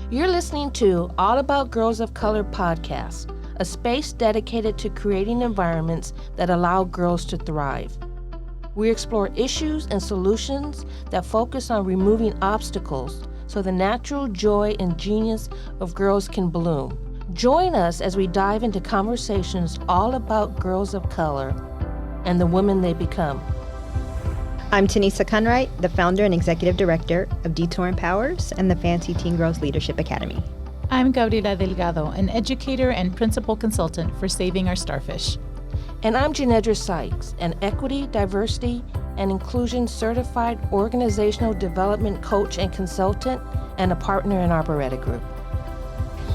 You're listening to All About Girls of Color podcast, a space dedicated to creating environments that allow girls to thrive. We explore issues and solutions that focus on removing obstacles so the natural joy and genius of girls can bloom. Join us as we dive into conversations all about girls of color and the women they become. I'm Tanisa Kunright, the founder and executive director of Detour Empowers and the Fancy Teen Girls Leadership Academy. I'm Gabriela Delgado, an educator and principal consultant for Saving Our Starfish. And I'm Janedra Sykes, an equity, diversity, and inclusion certified organizational development coach and consultant and a partner in Arboreta Group.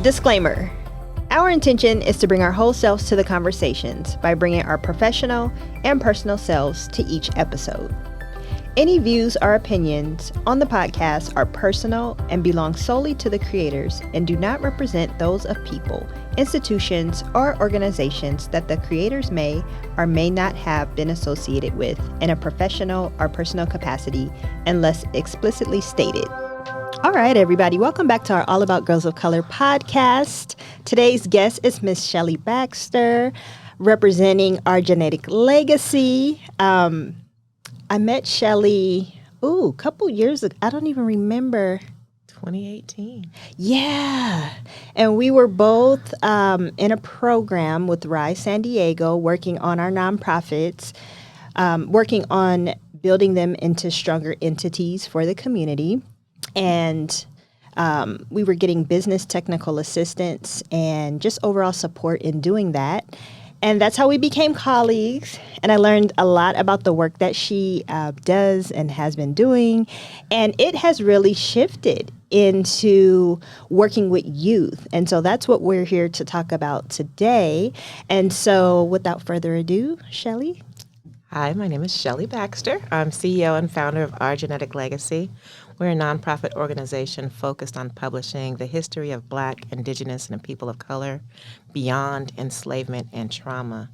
Disclaimer. Our intention is to bring our whole selves to the conversations by bringing our professional and personal selves to each episode. Any views or opinions on the podcast are personal and belong solely to the creators and do not represent those of people, institutions, or organizations that the creators may or may not have been associated with in a professional or personal capacity unless explicitly stated. All right, everybody, welcome back to our All About Girls of Color podcast. Today's guest is Miss Shellie Baxter, representing our genetic legacy. I met Shellie, a couple years ago. I don't even remember. 2018. Yeah. And we were both in a program with Rise San Diego, working on our nonprofits, working on building them into stronger entities for the community. And we were getting business technical assistance and just overall support in doing that. And that's how we became colleagues. And I learned a lot about the work that she does and has been doing. And it has really shifted into working with youth. And so that's what we're here to talk about today. And so without further ado, Shellie. Hi, my name is Shellie Baxter. I'm CEO and founder of Our Genetic Legacy. We're a nonprofit organization focused on publishing the history of Black, Indigenous, and people of color beyond enslavement and trauma.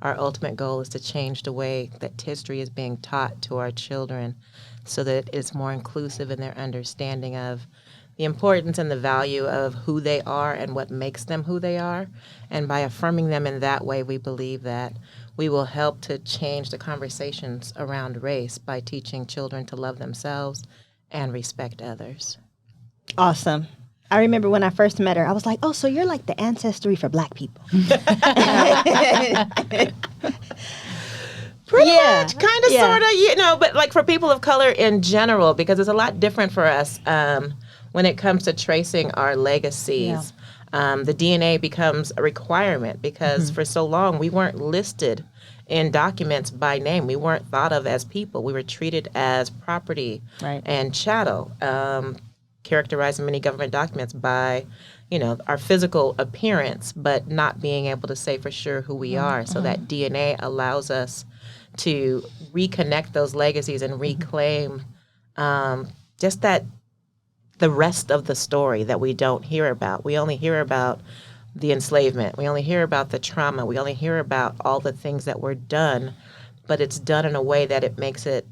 Our ultimate goal is to change the way that history is being taught to our children so that it's more inclusive in their understanding of the importance and the value of who they are and what makes them who they are. And by affirming them in that way, we believe that we will help to change the conversations around race by teaching children to love themselves and respect others. Awesome. I remember when I first met her, I was like, oh, so you're like the ancestry for Black people. Pretty much, kind of, sort of, but like for people of color in general, because it's a lot different for us when it comes to tracing our legacies. Yeah. The DNA becomes a requirement because for so long we weren't listed in documents by name. We weren't thought of as people. We were treated as property and chattel, characterized in many government documents by, our physical appearance, but not being able to say for sure who we are. So that DNA allows us to reconnect those legacies and reclaim just that the rest of the story that we don't hear about. We only hear about the enslavement. We only hear about the trauma. We only hear about all the things that were done, but it's done in a way that it makes it,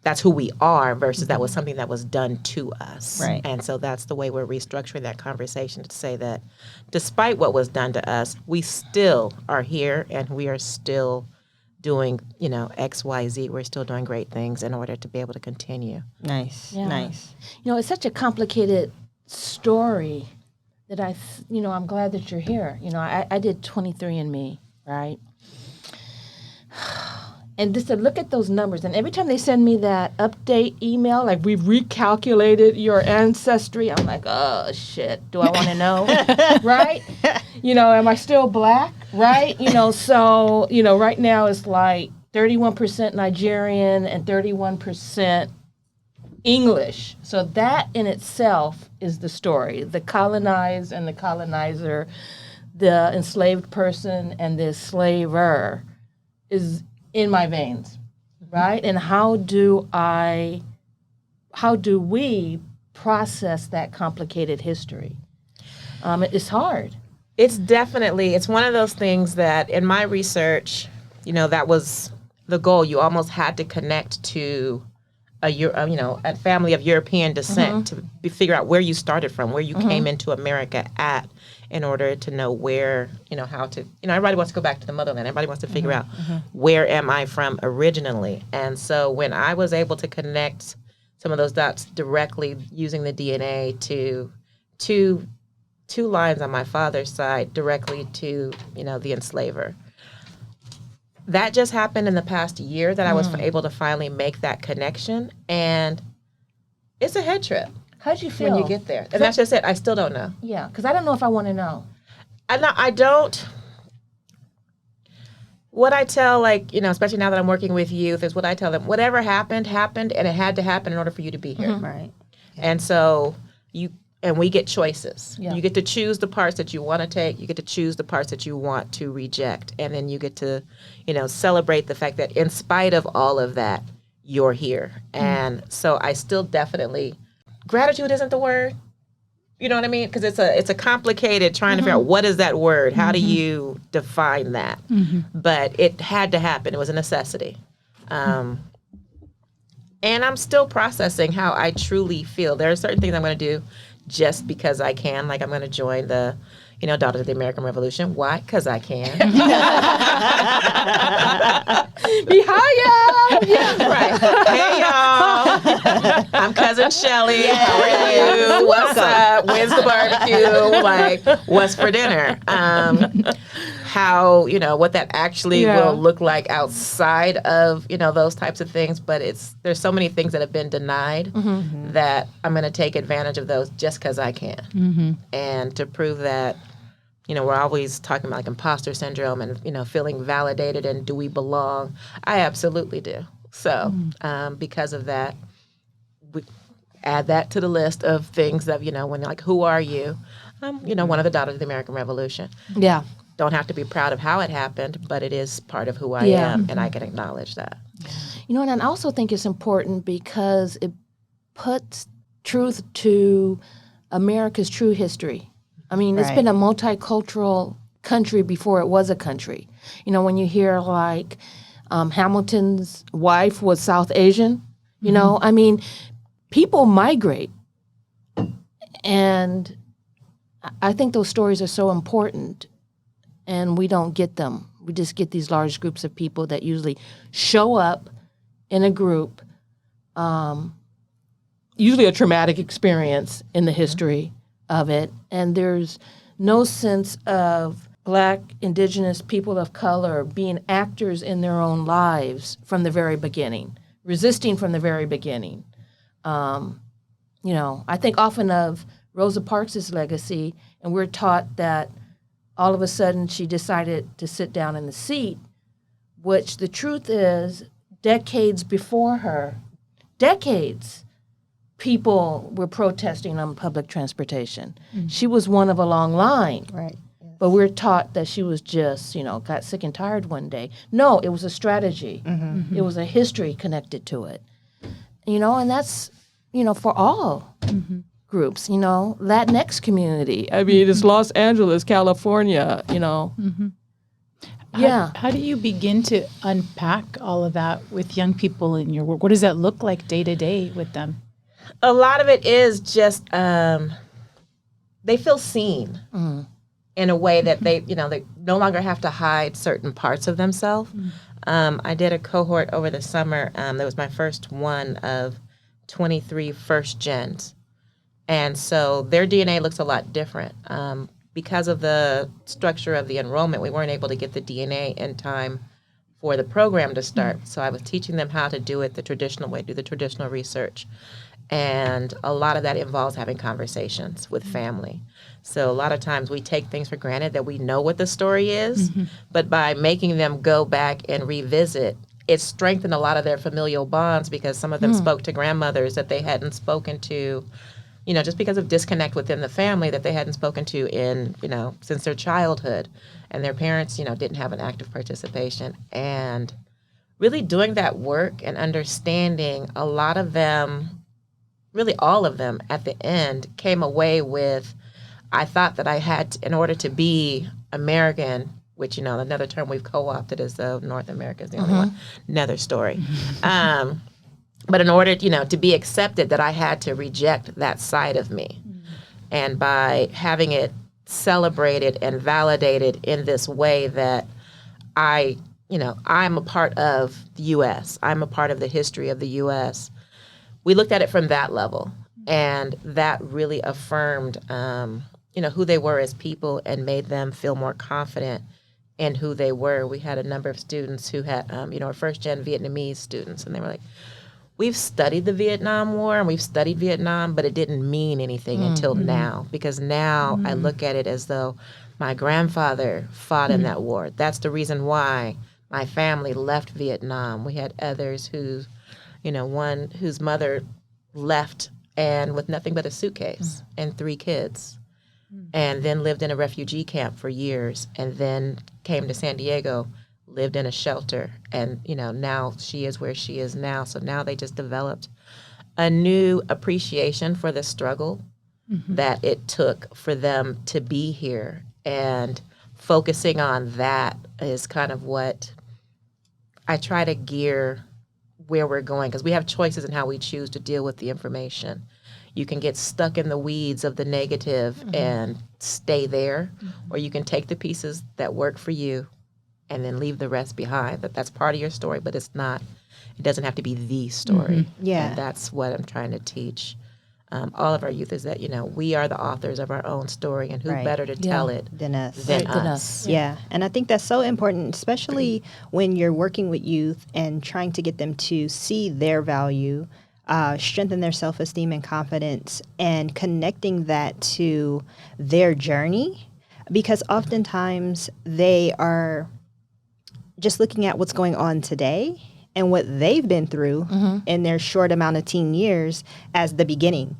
that's who we are versus that was something that was done to us. Right. And so that's the way we're restructuring that conversation to say that despite what was done to us, we still are here and we are still doing, X, Y, Z. We're still doing great things in order to be able to continue. Nice. It's such a complicated story that I'm glad that you're here. I did 23andMe, right? And just to look at those numbers, and every time they send me that update email, like we've recalculated your ancestry, I'm like, oh shit, do I want to know, right? Am I still Black, right? So right now it's like 31% Nigerian and 31% English. So that in itself is the story. The colonized and the colonizer, the enslaved person and the slaver is in my veins, right? And how do we process that complicated history? It's hard. It's one of those things that in my research, that was the goal. You almost had to connect to a family of European descent to figure out where you started from, where you came into America at, in order to know where, how to, everybody wants to go back to the motherland. Everybody wants to figure out where am I from originally. And so when I was able to connect some of those dots directly using the DNA to two lines on my father's side directly to, the enslaver. That just happened in the past year that I was able to finally make that connection. And it's a head trip. How'd you feel when you get there? And that's just it. I still don't know. Yeah, because I don't know if I want to know. I don't. What I tell, especially now that I'm working with youth, is what I tell them. Whatever happened, and it had to happen in order for you to be here. Right. And so we get choices. Yeah. You get to choose the parts that you want to take. You get to choose the parts that you want to reject. And then you get to, celebrate the fact that in spite of all of that, you're here. And so I still definitely, gratitude isn't the word. You know what I mean? Because it's a complicated trying to figure out what is that word? How do you define that? But it had to happen. It was a necessity. And I'm still processing how I truly feel. There are certain things I'm going to do just because I can. Like I'm going to join the, Daughters of the American Revolution. Why? Because I can. Behaya! Yeah, right. Hey, y'all. I'm Cousin Shellie. How are you? What's up? When's the barbecue? What's for dinner? How, what that actually will look like outside of, those types of things. But there's so many things that have been denied that I'm going to take advantage of those just because I can. And to prove that, we're always talking about imposter syndrome and, feeling validated and do we belong? I absolutely do. So because of that, we add that to the list of things that, when who are you? One of the Daughters of the American Revolution. Yeah. Don't have to be proud of how it happened, but it is part of who I am, and I can acknowledge that. And I also think it's important because it puts truth to America's true history. I mean, it's been a multicultural country before it was a country. When you hear Hamilton's wife was South Asian, I mean, people migrate. And I think those stories are so important. And we don't get them. We just get these large groups of people that usually show up in a group, usually a traumatic experience in the history of it. And there's no sense of Black, Indigenous, people of color being actors in their own lives from the very beginning, resisting from the very beginning. I think often of Rosa Parks' legacy, and we're taught that all of a sudden she decided to sit down in the seat, which the truth is, decades before her, people were protesting on public transportation. She was one of a long line. Right. Yes. But we're taught that she was just, got sick and tired one day. No, it was a strategy. It was a history connected to it. And that's, for all groups, Latinx community. I mean, it's Los Angeles, California, Yeah. How do you begin to unpack all of that with young people in your work? What does that look like day to day with them? A lot of it is just they feel seen in a way that they no longer have to hide certain parts of themselves. I did a cohort over the summer. That was my first one of 23 first gens. And so their DNA looks a lot different. Because of the structure of the enrollment, we weren't able to get the DNA in time for the program to start. So I was teaching them how to do it the traditional way, do the traditional research. And a lot of that involves having conversations with family. So a lot of times we take things for granted that we know what the story is, but by making them go back and revisit, it strengthened a lot of their familial bonds because some of them spoke to grandmothers that they hadn't spoken to, just because of disconnect within the family that they hadn't spoken to in, since their childhood. And their parents, didn't have an active participation. And really doing that work and understanding, a lot of them, really all of them at the end came away with, I thought that I had, in order to be American, which, another term we've co-opted is North America is the only one, another story. But in order, to be accepted, that I had to reject that side of me. And by having it celebrated and validated in this way that I'm a part of the U.S., I'm a part of the history of the U.S., we looked at it from that level. And that really affirmed, who they were as people and made them feel more confident in who they were. We had a number of students who had, our first-gen Vietnamese students, and they were like, we've studied the Vietnam War and we've studied Vietnam, but it didn't mean anything until now, because now I look at it as though my grandfather fought in that war. That's the reason why my family left Vietnam. We had others who, one whose mother left and with nothing but a suitcase and 3 kids, and then lived in a refugee camp for years, and then came to San Diego, lived in a shelter, and now she is where she is now. So now they just developed a new appreciation for the struggle that it took for them to be here, and focusing on that is kind of what I try to gear where we're going, because we have choices in how we choose to deal with the information. You can get stuck in the weeds of the negative and stay there, or you can take the pieces that work for you and then leave the rest behind. That's part of your story, but it doesn't have to be the story. Yeah. And that's what I'm trying to teach all of our youth, is that, we are the authors of our own story, and who better to tell it than us. than us. Yeah. And I think that's so important, especially when you're working with youth and trying to get them to see their value, strengthen their self-esteem and confidence, and connecting that to their journey, because oftentimes they are just looking at what's going on today and what they've been through in their short amount of teen years as the beginning.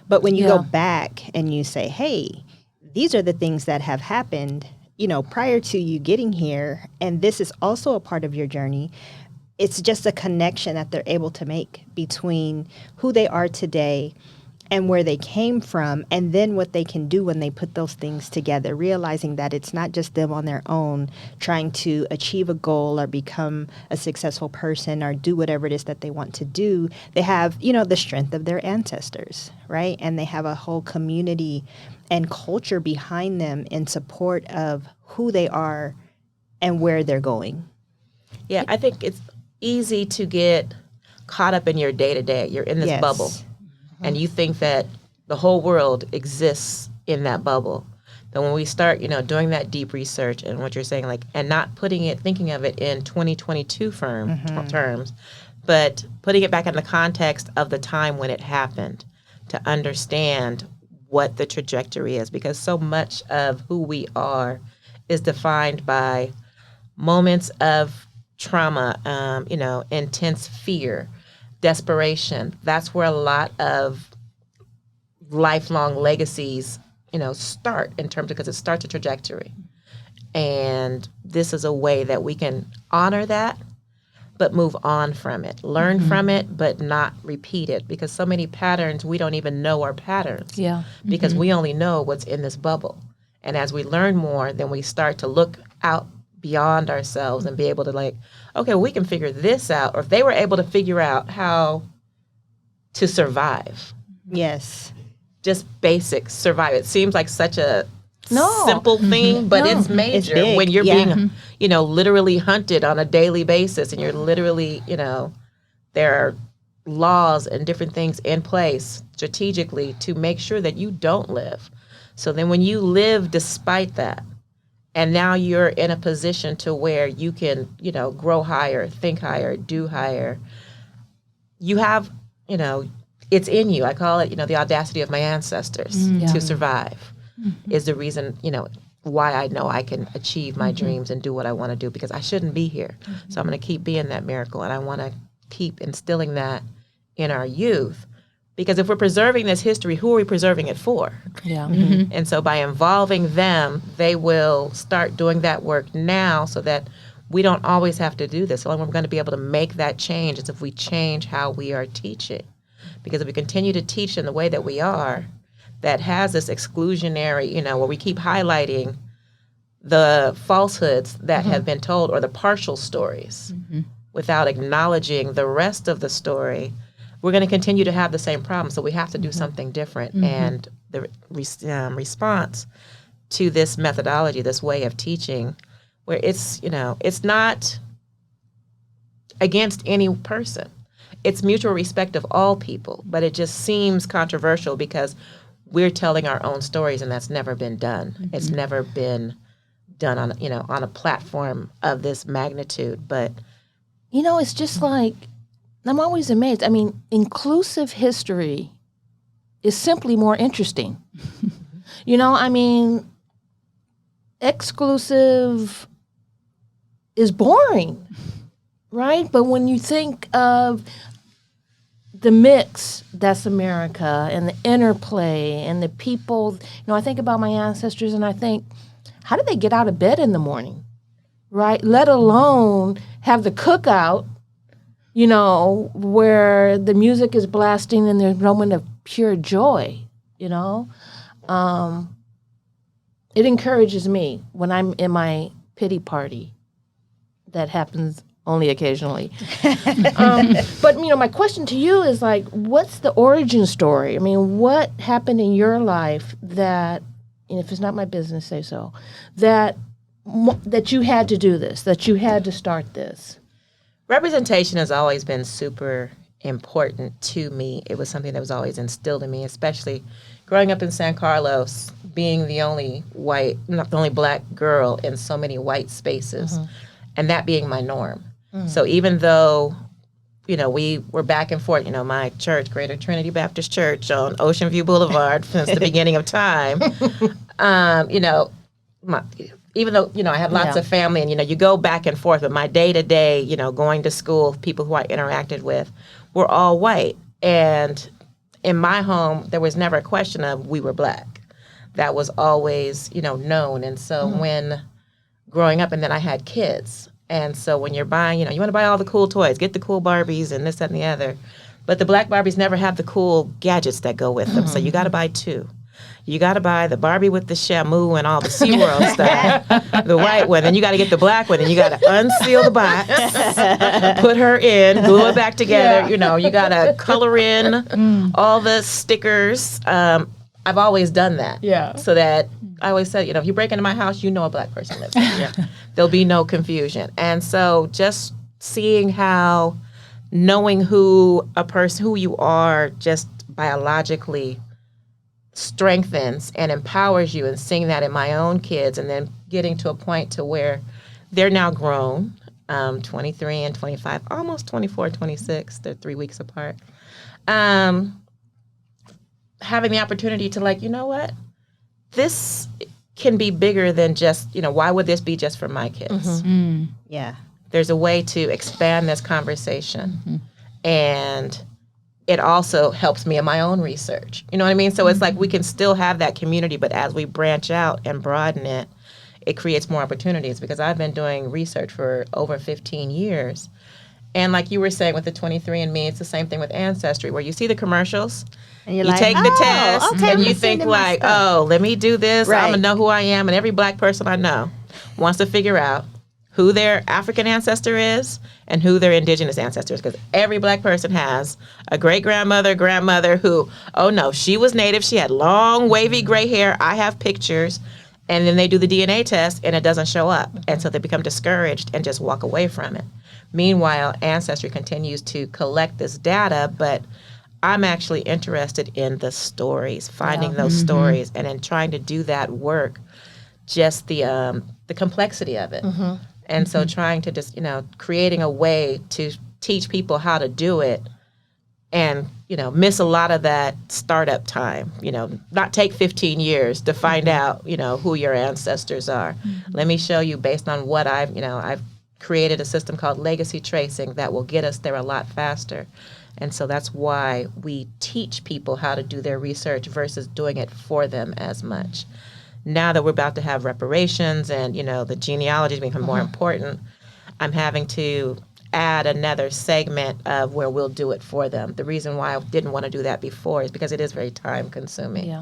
But when you go back and you say, hey, these are the things that have happened, prior to you getting here, and this is also a part of your journey, it's just a connection that they're able to make between who they are today and where they came from, and then what they can do when they put those things together, realizing that it's not just them on their own trying to achieve a goal or become a successful person or do whatever it is that they want to do. They have, the strength of their ancestors, right? And they have a whole community and culture behind them in support of who they are and where they're going. Yeah, I think it's easy to get caught up in your day-to-day. You're in this bubble. And you think that the whole world exists in that bubble. But when we start, doing that deep research and what you're saying, and not thinking of it in 2022 terms, but putting it back in the context of the time when it happened, to understand what the trajectory is, because so much of who we are is defined by moments of trauma, intense fear, desperation. That's where a lot of lifelong legacies, start, in terms of, because it starts a trajectory. And this is a way that we can honor that, but move on from it, learn from it, but not repeat it, because so many patterns, we don't even know are patterns. Yeah. Because we only know what's in this bubble. And as we learn more, then we start to look out beyond ourselves and be able to okay, we can figure this out. Or if they were able to figure out how to survive. Yes. Just basic survive. It seems like such a simple thing, but it's major. It's big. When you're being, literally hunted on a daily basis, and you're literally, there are laws and different things in place strategically to make sure that you don't live. So then when you live despite that, and now you're in a position to where you can, grow higher, think higher, do higher. You have, it's in you. I call it, the audacity of my ancestors to survive is the reason, why I know I can achieve my dreams and do what I want to do, because I shouldn't be here. So I'm going to keep being that miracle, and I want to keep instilling that in our youth. Because if we're preserving this history, who are we preserving it for? Yeah. And so by involving them, they will start doing that work now, so that we don't always have to do this. The only way we're going to be able to make that change is if we change how we are teaching. Because if we continue to teach in the way that we are, that has this exclusionary, where we keep highlighting the falsehoods that have been told, or the partial stories, without acknowledging the rest of the story, we're going to continue to have the same problem. So we have to do something different. And the response to this methodology, this way of teaching, where it's, it's not against any person. It's mutual respect of all people, but it just seems controversial because we're telling our own stories, and that's never been done. It's never been done on a platform of this magnitude. But it's just like, I'm always amazed. I mean, inclusive history is simply more interesting. Exclusive is boring, right? But when you think of the mix that's America and the interplay and the people, I think about my ancestors and I think, how did they get out of bed in the morning, right? Let alone have the cookout, where the music is blasting and there's a moment of pure joy, It encourages me when I'm in my pity party. That happens only occasionally. But, my question to you is like, what's the origin story? I mean, what happened in your life that, and if it's not my business, say so, that you had to do this, that you had to start this? Representation has always been super important to me. It was something that was always instilled in me, especially growing up in San Carlos, being the only black girl in so many white spaces, and that being my norm. So even though, we were back and forth, my church, Greater Trinity Baptist Church on Ocean View Boulevard since the beginning of time, even though, I had lots of family and, you go back and forth, but my day-to-day, going to school, people who I interacted with were all white. And in my home, there was never a question of we were black. That was always, known. And so when growing up, and then I had kids. And so when you're buying, you want to buy all the cool toys, get the cool Barbies and this, that, and the other. But the black Barbies never have the cool gadgets that go with them. So you got to buy two. You got to buy the Barbie with the Shamu and all the SeaWorld stuff, the white one. Then you got to get the black one, and you got to unseal the box, put her in, glue it back together. You got to color in all the stickers. I've always done that. Yeah. So that I always said, if you break into my house, a black person lives there. There'll be no confusion. And so just seeing how knowing who you are just biologically strengthens and empowers you, and seeing that in my own kids, and then getting to a point to where they're now grown, 23 and 25, almost 24, 26. They're 3 weeks apart. Having the opportunity to what? This can be bigger than just, why would this be just for my kids? Yeah. There's a way to expand this conversation. And it also helps me in my own research. You know what I mean? So it's like we can still have that community, but as we branch out and broaden it, it creates more opportunities, because I've been doing research for over 15 years. And like you were saying with the 23andMe, it's the same thing with Ancestry, where you see the commercials, and you take the test, and you think like, let me do this. I'm going to know who I am. And every black person I know wants to figure out who their African ancestor is and who their indigenous ancestor is, because every black person has a grandmother who, oh no, she was Native, she had long wavy gray hair, I have pictures, and then they do the DNA test and it doesn't show up, and so they become discouraged and just walk away from it. Meanwhile, Ancestry continues to collect this data, but I'm actually interested in the stories, finding those stories, and in trying to do that work, just the complexity of it. And so trying to just, creating a way to teach people how to do it and, miss a lot of that startup time, not take 15 years to find out, who your ancestors are. Let me show you based on what I've created a system called legacy tracing that will get us there a lot faster. And so that's why we teach people how to do their research versus doing it for them as much. Now that we're about to have reparations and, the genealogies become more important, I'm having to add another segment of where we'll do it for them. The reason why I didn't want to do that before is because it is very time consuming.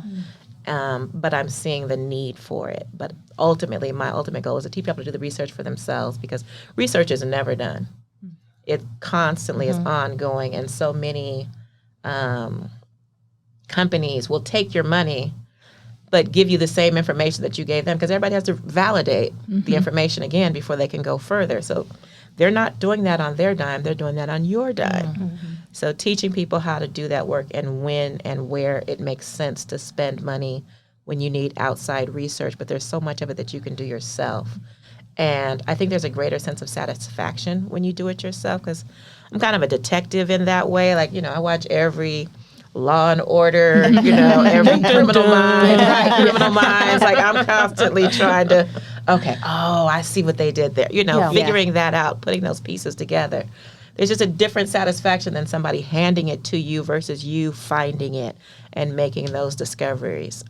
But I'm seeing the need for it. But ultimately, my ultimate goal is to teach people to do the research for themselves, because research is never done. It constantly is ongoing, and so many companies will take your money but give you the same information that you gave them, because everybody has to validate the information again before they can go further. So they're not doing that on their dime, they're doing that on your dime. So teaching people how to do that work and when and where it makes sense to spend money when you need outside research, but there's so much of it that you can do yourself. And I think there's a greater sense of satisfaction when you do it yourself, because I'm kind of a detective in that way. Like, I watch every Law and Order, every Criminal Minds. Like, I'm constantly trying to, I see what they did there. Figuring that out, putting those pieces together. There's just a different satisfaction than somebody handing it to you versus you finding it and making those discoveries.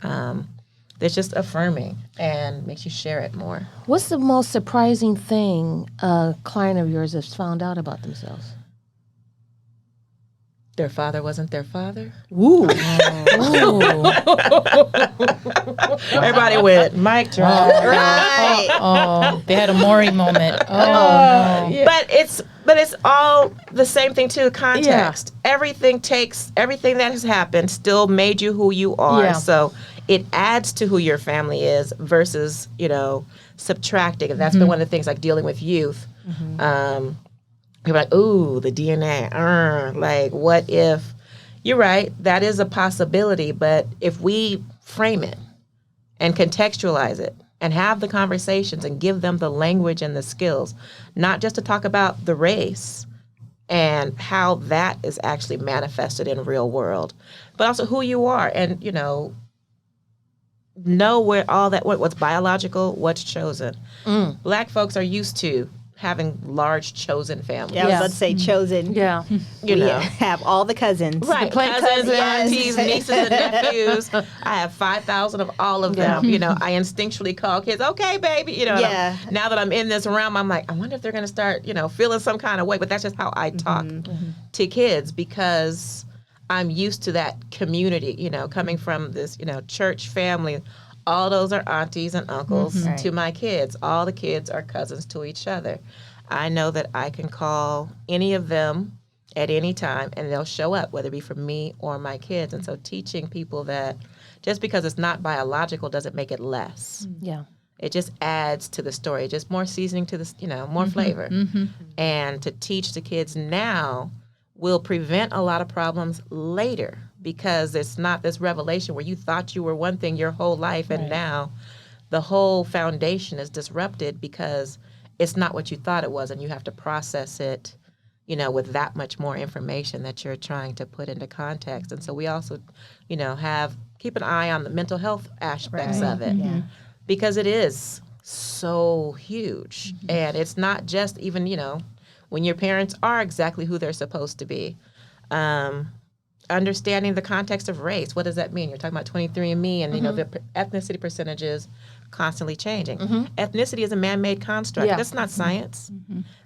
That's just affirming and makes you share it more. What's the most surprising thing a client of yours has found out about themselves? Their father wasn't their father. Ooh. Everybody went, mic drop. Right. Oh, they had a Maury moment. Oh, no. Yeah. But it's all the same thing too, context. Yeah. Everything that has happened still made you who you are. Yeah. So it adds to who your family is versus, subtracting. And that's been one of the things, like dealing with youth. People are like, ooh, the DNA. Like, what if? You're right, that is a possibility. But if we frame it and contextualize it and have the conversations and give them the language and the skills, not just to talk about the race and how that is actually manifested in real world, but also who you are and, know where all that, what's biological, what's chosen. Black folks are used to having large chosen families. Yeah, I was about to say chosen. Yeah. We have all the cousins. Right, cousins, aunties, nieces, and nephews. I have 5,000 of all of them. I instinctually call kids, okay, baby. Now that I'm in this realm, I'm like, I wonder if they're going to start, feeling some kind of way. But that's just how I talk to kids, because I'm used to that community, coming from this, church family. All those are aunties and uncles to my kids. All the kids are cousins to each other. I know that I can call any of them at any time and they'll show up, whether it be for me or my kids. And so teaching people that just because it's not biological doesn't make it less. Yeah. It just adds to the story, just more seasoning to this, more flavor. And to teach the kids now will prevent a lot of problems later, because it's not this revelation where you thought you were one thing your whole life and now the whole foundation is disrupted because it's not what you thought it was, and you have to process it, with that much more information that you're trying to put into context. And so we also, keep an eye on the mental health aspects of it, because it is so huge. And it's not just even, when your parents are exactly who they're supposed to be. Understanding the context of race. What does that mean? You're talking about 23andMe and, the ethnicity percentages constantly changing. Ethnicity is a man-made construct. That's not science.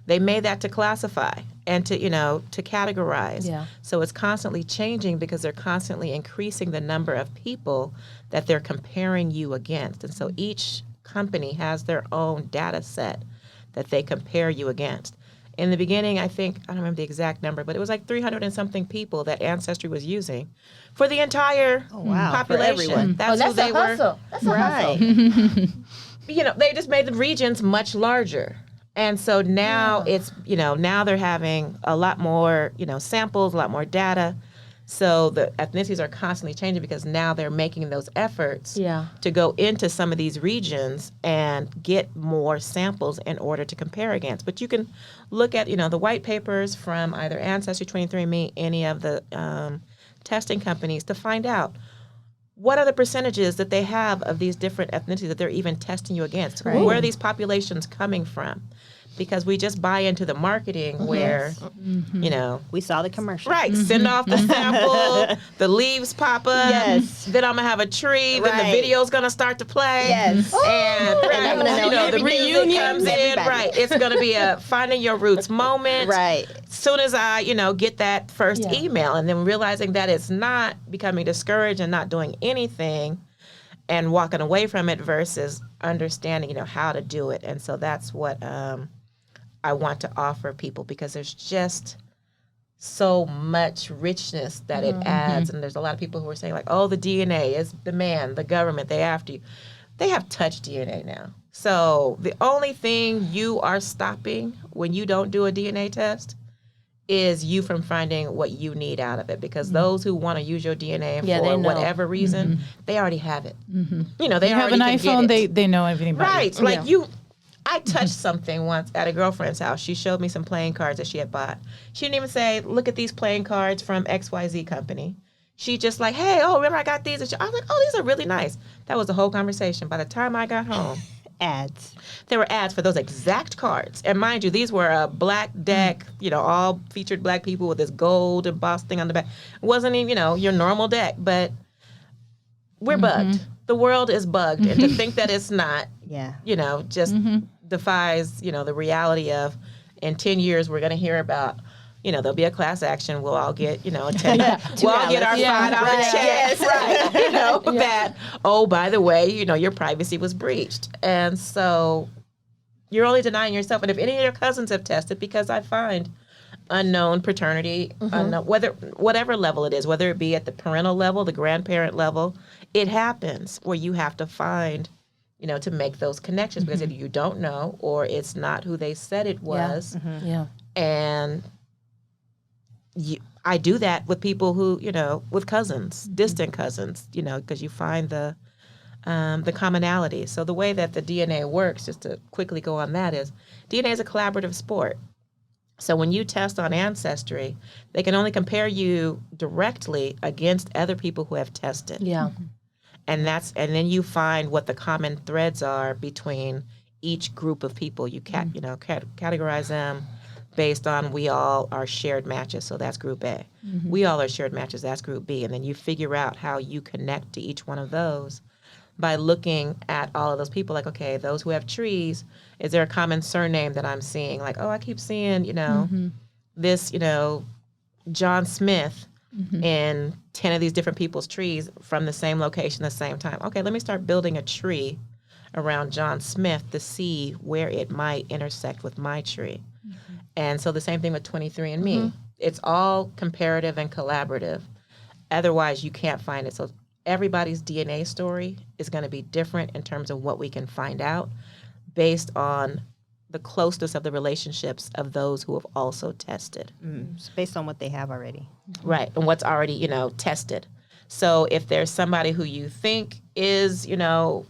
They made that to classify and to, to categorize. Yeah. So it's constantly changing because they're constantly increasing the number of people that they're comparing you against. And so each company has their own data set that they compare you against. In the beginning, I think, I don't remember the exact number, but it was like 300 and something people that Ancestry was using for the entire population. That's who they were. That's a hustle. They just made the regions much larger. And so now it's, now they're having a lot more, samples, a lot more data. So the ethnicities are constantly changing because now they're making those efforts to go into some of these regions and get more samples in order to compare against. But you can look at, the white papers from either Ancestry, 23andMe, any of the testing companies to find out what are the percentages that they have of these different ethnicities that they're even testing you against. Right. Where are these populations coming from? Because we just buy into the marketing where, we saw the commercial. Right. Send off the sample, the leaves pop up. Yes. Then I'm going to have a tree. Then the video's going to start to play. Yes. And the reunion comes in. Right. It's going to be a finding your roots moment. Right. As soon as I, get that first email, and then realizing that it's not becoming discouraged and not doing anything and walking away from it versus understanding, how to do it. And so that's what I want to offer people, because there's just so much richness that it adds. And there's a lot of people who are saying like, oh, the DNA is the man, the government, they after you. They have touch DNA now. So the only thing you are stopping when you don't do a DNA test is you from finding what you need out of it, because those who want to use your DNA for whatever reason, they already have it. You know, they You have already an can iPhone, get it. they know everything about Right. you. Like I touched something once at a girlfriend's house. She showed me some playing cards that she had bought. She didn't even say, look at these playing cards from XYZ company. She just like, hey, oh, remember I got these? And I was like, oh, these are really nice. That was the whole conversation. By the time I got home, Ads. there were ads for those exact cards. And mind you, these were a black deck, you know, all featured black people with this gold embossed thing on the back. It wasn't even, you know, your normal deck, but we're bugged. The world is bugged. And to think that it's not, you know, just defies, you know, the reality of in 10 years we're going to hear about, you know, there'll be a class action. We'll all get, you know, a $10. We'll all get our $5 check. Right. You know, that, oh, by the way, you know, your privacy was breached. And so you're only denying yourself. And if any of your cousins have tested, because I find unknown paternity, unknown, whatever level it is, whether it be at the parental level, the grandparent level, it happens where you have to find, you know, to make those connections, because if you don't know, or it's not who they said it was, and I do that with people who, you know, with cousins, distant cousins, you know, because you find the commonality. So the way that the DNA works, just to quickly go on that, is DNA is a collaborative sport. So when you test on Ancestry, they can only compare you directly against other people who have tested. And then you find what the common threads are between each group of people. You categorize them based on we all are shared matches, so that's group A. We all are shared matches, that's group B. And then you figure out how you connect to each one of those by looking at all of those people. Like, okay, those who have trees, is there a common surname that I'm seeing? Like, oh, I keep seeing, you know, this, you know, John Smith in 10 of these different people's trees from the same location, the same time. Okay, let me start building a tree around John Smith to see where it might intersect with my tree. And so the same thing with 23andMe. It's all comparative and collaborative. Otherwise, you can't find it. So everybody's DNA story is going to be different in terms of what we can find out based on the closeness of the relationships of those who have also tested. It's based on what they have already. Right, and what's already, you know, tested. So if there's somebody who you think is, you know,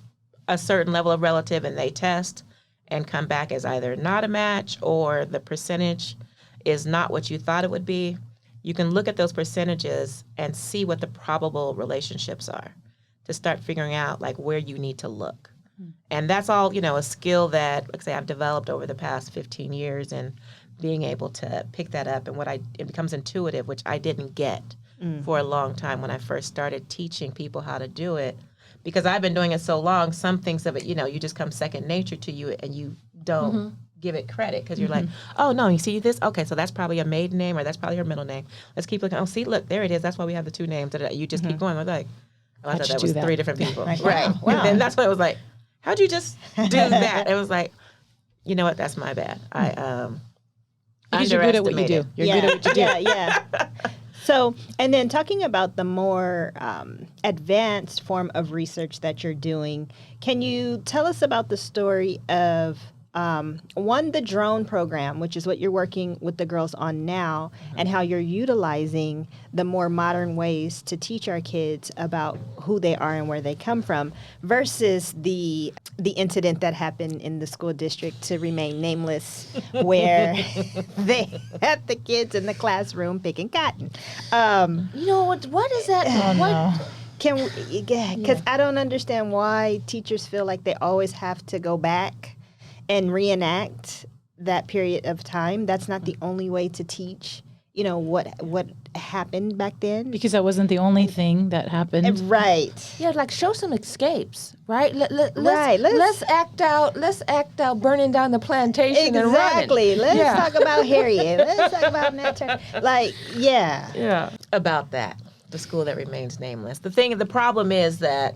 a certain level of relative and they test and come back as either not a match or the percentage is not what you thought it would be, you can look at those percentages and see what the probable relationships are to start figuring out like where you need to look. And that's all, you know, a skill that, like I say, I've developed over the past 15 years, and being able to pick that up, and it becomes intuitive, which I didn't get for a long time when I first started teaching people how to do it. Because I've been doing it so long, some things of it, you know, you just come second nature to you, and you don't give it credit because you're like, oh, no, you see this? Okay, so that's probably a maiden name, or that's probably her middle name. Let's keep looking. Oh, see, look, there it is. That's why we have the two names. You just keep going. I was like, oh, I thought that was 3 different people. Right. Wow. And then that's what it was like, how'd you just do that? It was like, you know what? That's my bad. Because you're good at what you do. You're good at what you do. Yeah. So, and then talking about the more advanced form of research that you're doing, can you tell us about the story of the drone program, which is what you're working with the girls on now, and how you're utilizing the more modern ways to teach our kids about who they are and where they come from, versus the incident that happened in the school district, to remain nameless, where they had the kids in the classroom picking cotton. You know what is that? Because I don't understand why teachers feel like they always have to go back and reenact that period of time. That's not the only way to teach, you know, what happened back then. Because that wasn't the only thing that happened. Right. Yeah, like show some escapes, right? Right. Let's act out burning down the plantation and running. Exactly. Let's talk about Harriet. Let's talk about Nat Turner. Like, Yeah. About that, the school that remains nameless. The problem is that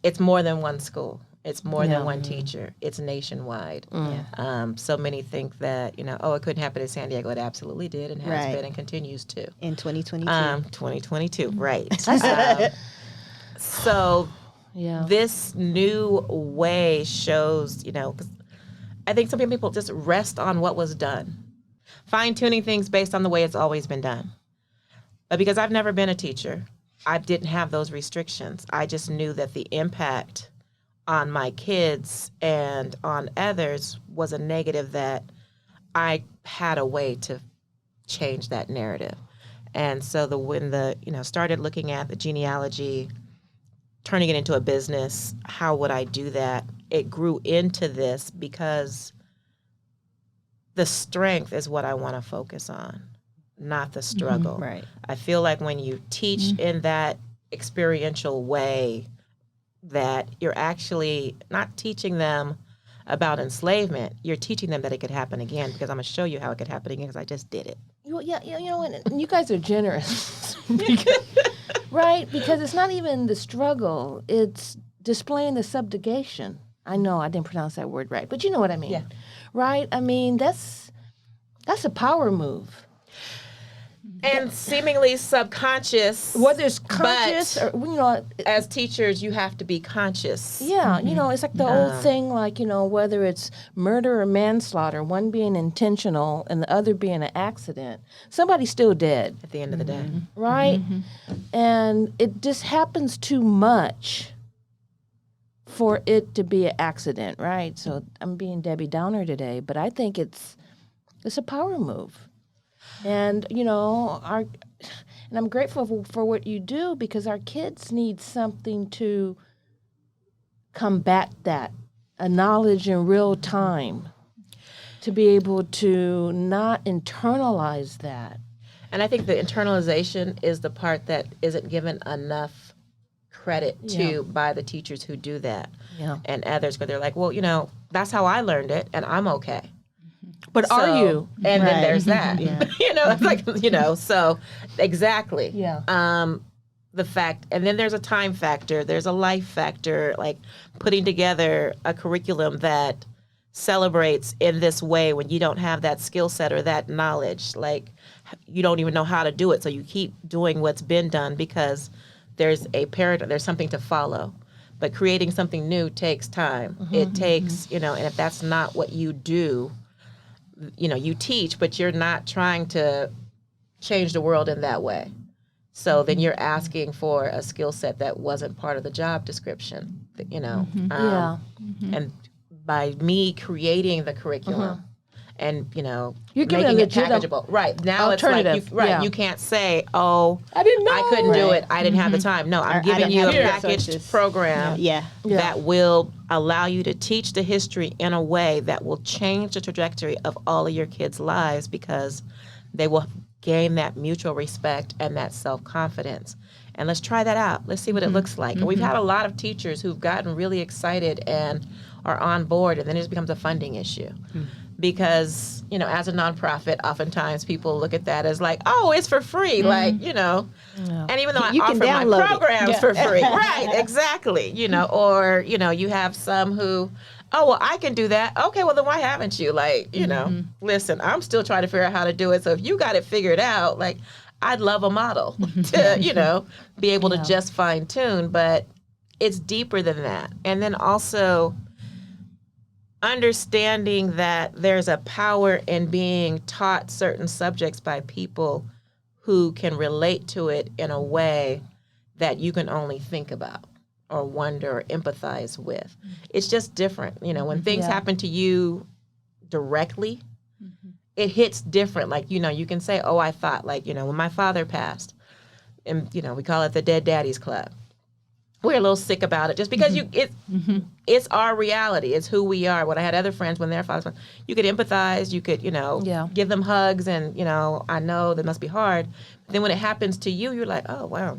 it's more than one school. It's more than one teacher. It's nationwide. So many think that, it couldn't happen in San Diego. It absolutely did and has been and continues to. In 2022. 2022, right. So this new way shows, 'cause I think some people just rest on what was done, fine-tuning things based on the way it's always been done. But because I've never been a teacher, I didn't have those restrictions. I just knew that the impact on my kids and on others was a negative that I had a way to change that narrative. And so when started looking at the genealogy, turning it into a business, how would I do that? It grew into this because the strength is what I want to focus on, not the struggle. Right. I feel like when you teach in that experiential way, that you're actually not teaching them about enslavement. You're teaching them that it could happen again, because I'm going to show you how it could happen again, because I just did it. You guys are generous. Right? Because it's not even the struggle. It's displaying the subjugation. I know I didn't pronounce that word right, but you know what I mean. Yeah. Right? I mean, that's a power move. And seemingly subconscious. Whether it's conscious or, as teachers, you have to be conscious. Yeah, it's like the old thing, like, whether it's murder or manslaughter, one being intentional and the other being an accident, somebody's still dead. At the end of the day. Right? And it just happens too much for it to be an accident, right? So I'm being Debbie Downer today, but I think it's a power move. And, and I'm grateful for what you do, because our kids need something to combat that, a knowledge in real time, to be able to not internalize that. And I think the internalization is the part that isn't given enough credit to by the teachers who do that and others, because they're like, well, that's how I learned it and I'm okay. But are you? And then there's that. It's like, so exactly. Yeah. The fact, and then there's a time factor, there's a life factor, like putting together a curriculum that celebrates in this way when you don't have that skill set or that knowledge. Like, you don't even know how to do it, so you keep doing what's been done because there's a paradigm, there's something to follow. But creating something new takes time. It takes, and if that's not what you do, you teach, but you're not trying to change the world in that way. So then you're asking for a skill set that wasn't part of the job description, And by me creaking the curriculum and, you're making it packageable. Right. Now it's like, you can't say, oh, I didn't know. I couldn't do it. I didn't have the time. No, I'm giving you a packaged program that will allow you to teach the history in a way that will change the trajectory of all of your kids' lives, because they will gain that mutual respect and that self-confidence. And let's try that out. Let's see what it looks like. And we've had a lot of teachers who've gotten really excited and are on board, and then it just becomes a funding issue. Because, as a nonprofit, oftentimes people look at that as like, oh, it's for free. Like, and even though I offer my programs for free. Right, exactly. Or, you have some who, oh, well, I can do that. Okay, well, then why haven't you? Like, listen, I'm still trying to figure out how to do it. So if you got it figured out, like, I'd love a model to, be able to just fine tune. But it's deeper than that. And then also understanding that there's a power in being taught certain subjects by people who can relate to it in a way that you can only think about or wonder or empathize with. It's just different. When things happen to you directly, it hits different. Like, you can say, oh, I thought, like, when my father passed, and, we call it the Dead Daddies Club. We're a little sick about it just because it's our reality. It's who we are. When I had other friends, when their fathers, you could empathize, you could, give them hugs, and, I know that must be hard. But then when it happens to you, you're like, oh, wow.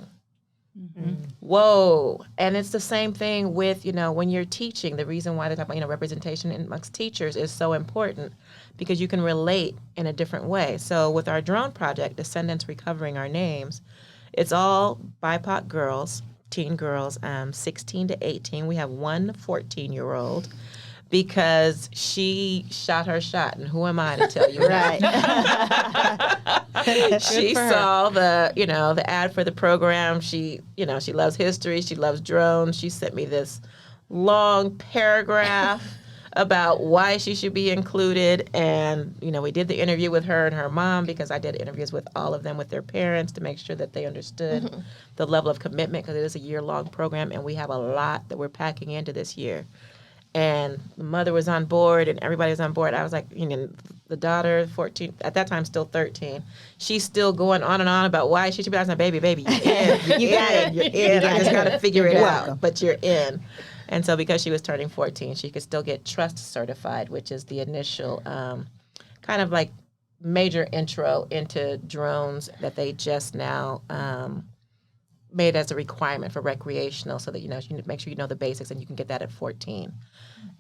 Whoa. And it's the same thing with, when you're teaching. The reason why they talk about, representation amongst teachers is so important, because you can relate in a different way. So with our drone project, Descendants Recovering Our Names, it's all BIPOC girls teen girls, 16 to 18. We have one 14-year-old because she shot her shot, and who am I to tell you? Right. She saw the ad for the program. She loves history. She loves drones. She sent me this long paragraph about why she should be included. And, we did the interview with her and her mom, because I did interviews with all of them with their parents to make sure that they understood the level of commitment, because it is a year-long program, and we have a lot that we're packing into this year. And the mother was on board, and everybody was on board. I was like, the daughter, 14, at that time still 13, she's still going on and on about why she should be. I was like, baby, you're in. You're in. I just got to figure it out, but you're in. And so because she was turning 14, she could still get trust certified, which is the initial kind of like major intro into drones that they just now made as a requirement for recreational, so that you need to make sure you know the basics, and you can get that at 14.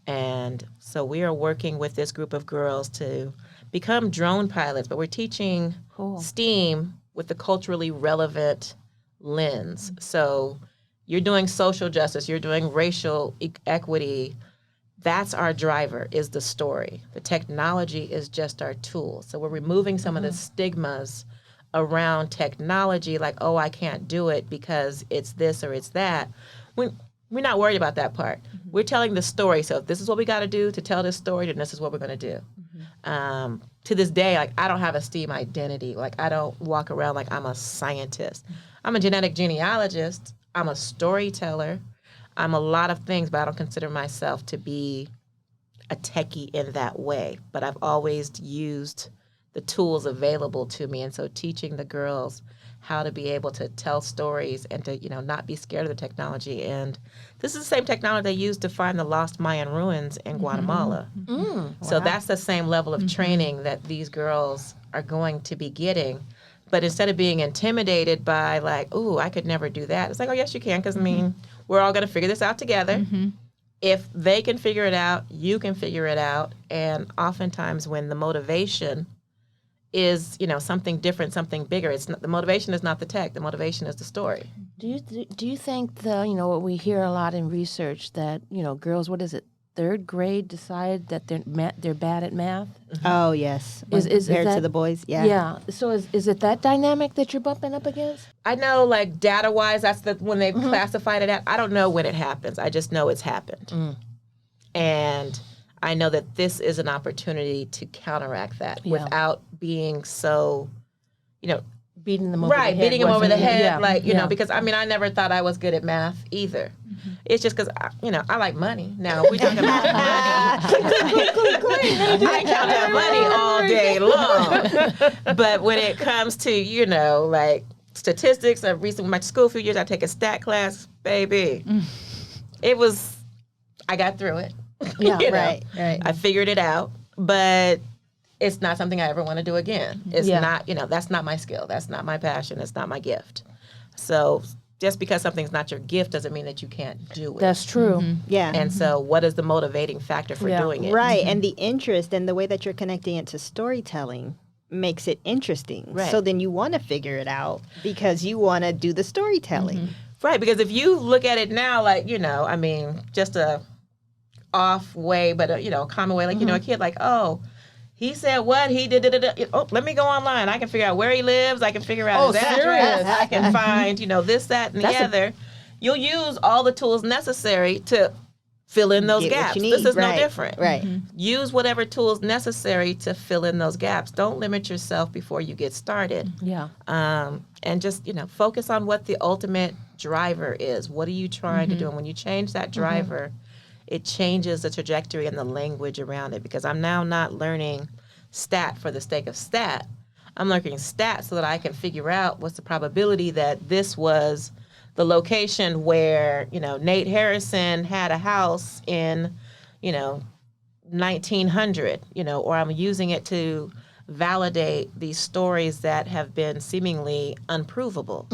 And so we are working with this group of girls to become drone pilots, but we're teaching STEAM with the culturally relevant lens. So you're doing social justice, you're doing racial equity. That's our driver, is the story. The technology is just our tool. So we're removing some of the stigmas around technology, like, oh, I can't do it because it's this or it's that. We're not worried about that part. We're telling the story. So if this is what we got to do to tell this story, then this is what we're going to do. To this day, like, I don't have a STEAM identity. Like, I don't walk around like I'm a scientist. I'm a genetic genealogist. I'm a storyteller. I'm a lot of things, but I don't consider myself to be a techie in that way. But I've always used the tools available to me. And so teaching the girls how to be able to tell stories and to, not be scared of the technology. And this is the same technology they used to find the lost Mayan ruins in Guatemala. So that's the same level of training that these girls are going to be getting. But instead of being intimidated by like, ooh, I could never do that, it's like, oh, yes, you can, because, we're all going to figure this out together. If they can figure it out, you can figure it out. And oftentimes when the motivation is, something different, something bigger, the motivation is not the tech, the motivation is the story. Do you think what we hear a lot in research that, girls, what is it, third grade decide that they're bad at math? Oh, yes. Is compared that, to the boys? Yeah. Yeah. So is it that dynamic that you're bumping up against? I know, like, data-wise, that's when they've classified it at. I don't know when it happens. I just know it's happened. And I know that this is an opportunity to counteract that without being so, beating them over the head. Right, beating them over the head, yeah. because, I never thought I was good at math either. It's just because, I like money. Now, we talking about money. I count that money all day long. But when it comes to, like statistics, recently with my school a few years, I take a stat class, baby. I got through it. Yeah, right. I figured it out, but it's not something I ever want to do again. It's not, that's not my skill. That's not my passion. It's not my gift. So just because something's not your gift doesn't mean that you can't do it. That's true. Yeah. And so what is the motivating factor for doing it? Right. And the interest and the way that you're connecting it to storytelling makes it interesting. Right. So then you want to figure it out because you want to do the storytelling. Right. Because if you look at it now, like, just a off way, but a common way, like, a kid, like, oh, he said what? He did it. Oh, let me go online. I can figure out where he lives. I can figure out his address. I can find, this, that, and the other. You'll use all the tools necessary to fill in those gaps. This is no different. Right. Use whatever tools necessary to fill in those gaps. Don't limit yourself before you get started. Yeah. And just, focus on what the ultimate driver is. What are you trying to do? And when you change that driver, it changes the trajectory and the language around it, because I'm now not learning stat for the sake of stat. I'm learning stat so that I can figure out what's the probability that this was the location where, Nate Harrison had a house in, 1900, or I'm using it to validate these stories that have been seemingly unprovable.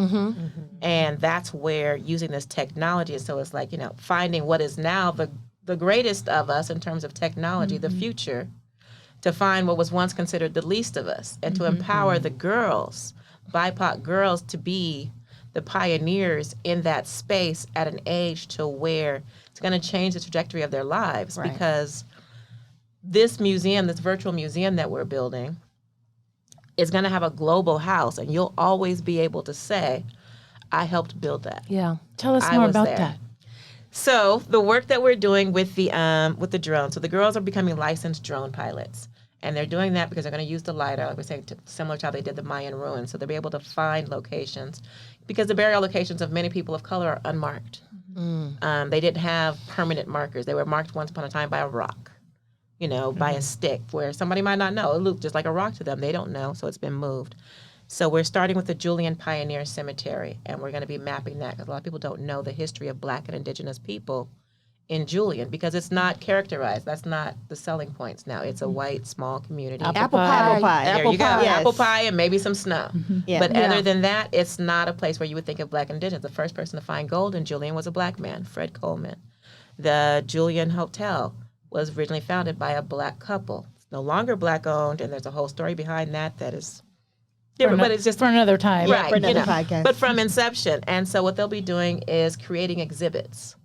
And that's where using this technology. And so it's like, finding what is now the greatest of us in terms of technology, the future, to find what was once considered the least of us, and to empower the girls, BIPOC girls, to be the pioneers in that space at an age to where it's going to change the trajectory of their lives. Right. Because this museum, this virtual museum that we're building, is going to have a global house, and you'll always be able to say, I helped build that. Yeah. Tell us I more was about there. that. So the work that we're doing with the drone, so the girls are becoming licensed drone pilots. And they're doing that because they're going to use the LiDAR, like we're saying, similar to how they did the Mayan ruins. So they'll be able to find locations, because the burial locations of many people of color are unmarked. They didn't have permanent markers. They were marked once upon a time by a rock, by a stick, where somebody might not know. It looked just like a rock to them. They don't know, so it's been moved. So we're starting with the Julian Pioneer Cemetery, and we're going to be mapping that, because a lot of people don't know the history of Black and Indigenous people in Julian, because it's not characterized. That's not the selling points now. It's a white, small community. Apple pie. There you go. Yes. Apple pie and maybe some snow. Yeah. But other than that, it's not a place where you would think of Black and Indigenous. The first person to find gold in Julian was a Black man, Fred Coleman. The Julian Hotel was originally founded by a Black couple. It's no longer Black owned, and there's a whole story behind that is different, but it's just for another time. right, for another podcast. But from inception. And so what they'll be doing is creating exhibits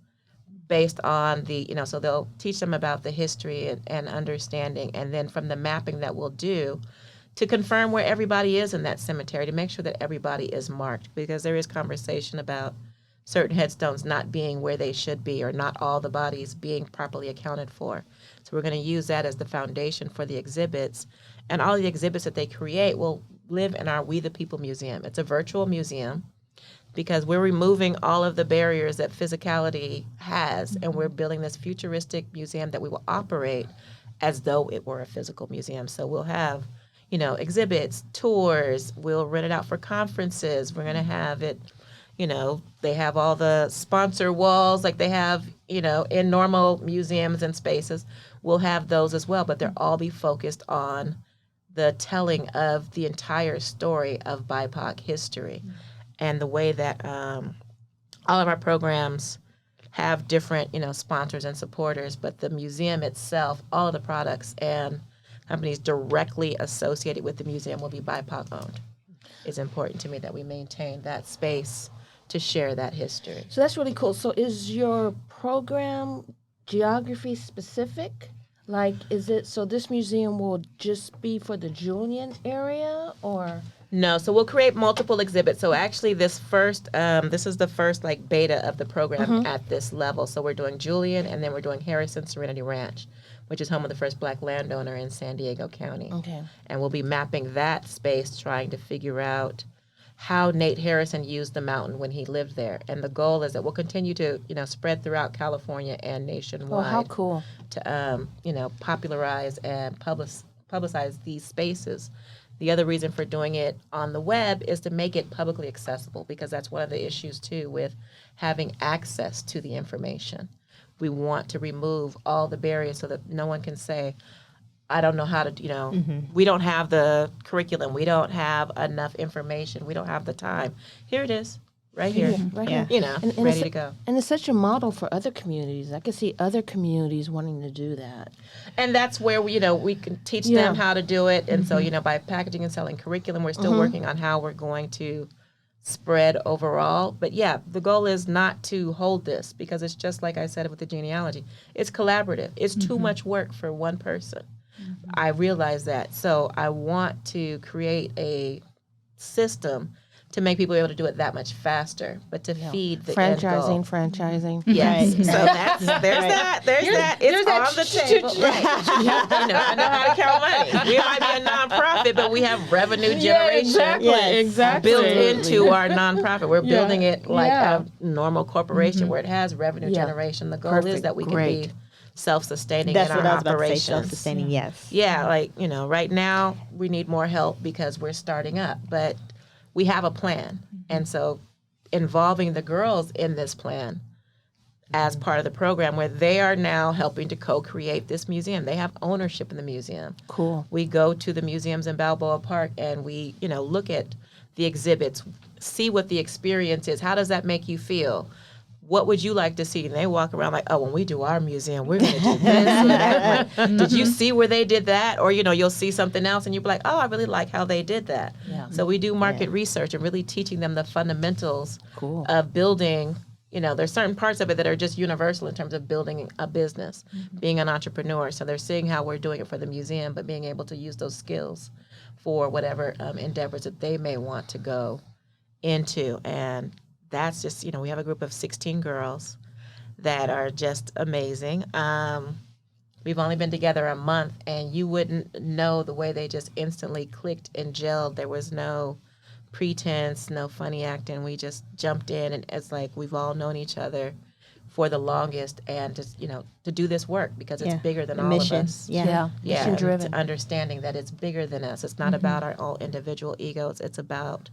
based on so they'll teach them about the history and understanding, and then from the mapping that we'll do to confirm where everybody is in that cemetery, to make sure that everybody is marked, because there is conversation about certain headstones not being where they should be, or not all the bodies being properly accounted for. So we're going to use that as the foundation for the exhibits, and all the exhibits that they create will live in our We the People Museum. It's a virtual museum, because we're removing all of the barriers that physicality has, and we're building this futuristic museum that we will operate as though it were a physical museum. So we'll have, exhibits, tours, we'll rent it out for conferences. We're going to have it, they have all the sponsor walls like they have, in normal museums and spaces. We'll have those as well, but they'll all be focused on the telling of the entire story of BIPOC history. And the way that all of our programs have different, sponsors and supporters, but the museum itself, all of the products and companies directly associated with the museum will be BIPOC owned. It's important to me that we maintain that space to share that history. So that's really cool. So is your program geography specific? Like, is it, so this museum will just be for the Julian area, or? No, so we'll create multiple exhibits. So actually this is the first beta of the program at this level. So we're doing Julian, and then we're doing Harrison Serenity Ranch, which is home of the first Black landowner in San Diego County. Okay. And we'll be mapping that space, trying to figure out how Nate Harrison used the mountain when he lived there. And the goal is that we'll continue to, spread throughout California and nationwide. Oh, how cool. To, popularize and publicize these spaces. The other reason for doing it on the web is to make it publicly accessible, because that's one of the issues, too, with having access to the information. We want to remove all the barriers so that no one can say, I don't know how to, we don't have the curriculum. We don't have enough information. We don't have the time. Here it is, right here. Right Yeah. here. And ready it's to go. And it's such a model for other communities. I can see other communities wanting to do that. And that's where we can teach Yeah. them how to do it. And so, by packaging and selling curriculum, we're still working on how we're going to spread overall. But yeah, the goal is not to hold this, because it's just like I said with the genealogy. It's collaborative. It's too much work for one person. I realize that. So I want to create a system to make people able to do it that much faster, but to feed the end goal. Franchising. Yes. Right. So there's that. It's on the table. Right. I know how to count money. We might be a nonprofit, but we have revenue generation Exactly. built into our nonprofit. We're building it like Yeah. a normal corporation where it has revenue generation. The goal is Perfect. that we can Great. be self-sustaining That's in what I our was about to say, operations. self-sustaining, yes. Yeah, right now we need more help because we're starting up, but we have a plan. And so involving the girls in this plan as part of the program, where they are now helping to co-create this museum. They have ownership in the museum. Cool. We go to the museums in Balboa Park and we, look at the exhibits, see what the experience is. How does that make you feel? what would you like to see? And they walk around like, oh, when we do our museum, we're going to do this or that. Like, did you see where they did that? Or, you'll see something else and you'll be like, oh, I really like how they did that. Yeah. So we do market research and really teaching them the fundamentals Cool. of building. There's certain parts of it that are just universal in terms of building a business, being an entrepreneur. So they're seeing how we're doing it for the museum, but being able to use those skills for whatever endeavors that they may want to go into. And that's just, we have a group of 16 girls that are just amazing. We've only been together a month, and you wouldn't know the way they just instantly clicked and gelled. There was no pretense, no funny acting. We just jumped in, and it's like we've all known each other for the longest, and just, to do this work because it's bigger than all of us. Yeah. Mission driven. Understanding that it's bigger than us. It's not about our all individual egos. It's about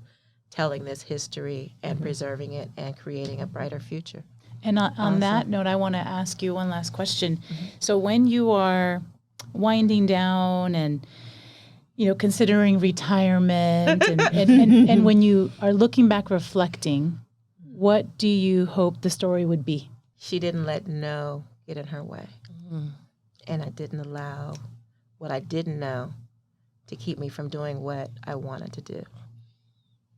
telling this history and preserving it and creating a brighter future. And on that note, I want to ask you one last question. So when you are winding down and, considering retirement and when you are looking back, reflecting, what do you hope the story would be? She didn't let no get in her way. And I didn't allow what I didn't know to keep me from doing what I wanted to do.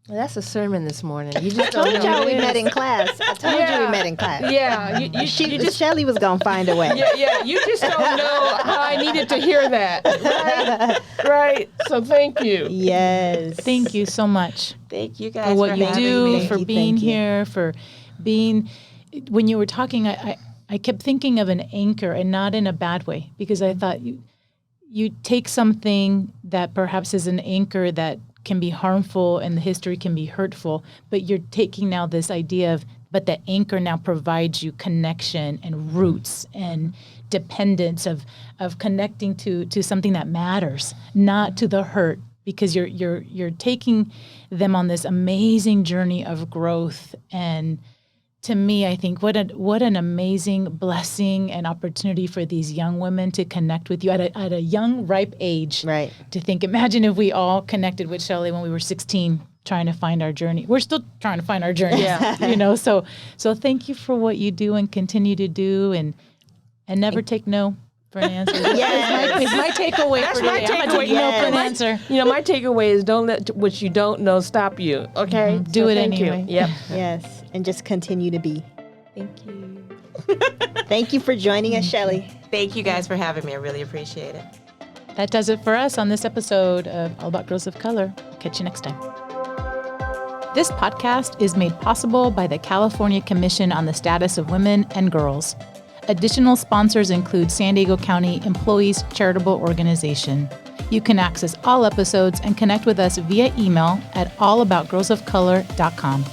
Well, that's a sermon this morning. You just I don't told know y'all what we it met is. in class. I told you we met in class. Yeah, you just Shellie was going to find a way. yeah, you just don't know how I needed to hear that. Right? So thank you. Yes. Thank you so much Thank you guys for what you having do, me. for you, being thank you. here, for being, when you were talking, I kept thinking of an anchor, and not in a bad way, because I thought you take something that perhaps is an anchor that can be harmful and the history can be hurtful, but you're taking now this idea of, but the anchor now provides you connection and roots and dependence of connecting to something that matters, not to the hurt, because you're taking them on this amazing journey of growth. And to me, I think what an amazing blessing and opportunity for these young women to connect with you at a young, ripe age. Right. To think, imagine if we all connected with Shellie when we were 16, trying to find our journey. We're still trying to find our journey. Yeah. So thank you for what you do and continue to do, and never take no for an answer. Yes. It's my takeaway for today. I'm gonna take no for an answer. My takeaway is don't let what you don't know stop you. Okay? Do it thank anyway. You. Yep. Yes. And just continue to be. Thank you. Thank you for joining us, Shellie. Thank you guys for having me. I really appreciate it. That does it for us on this episode of All About Girls of Color. Catch you next time. This podcast is made possible by the California Commission on the Status of Women and Girls. Additional sponsors include San Diego County Employees Charitable Organization. You can access all episodes and connect with us via email at allaboutgirlsofcolor.com.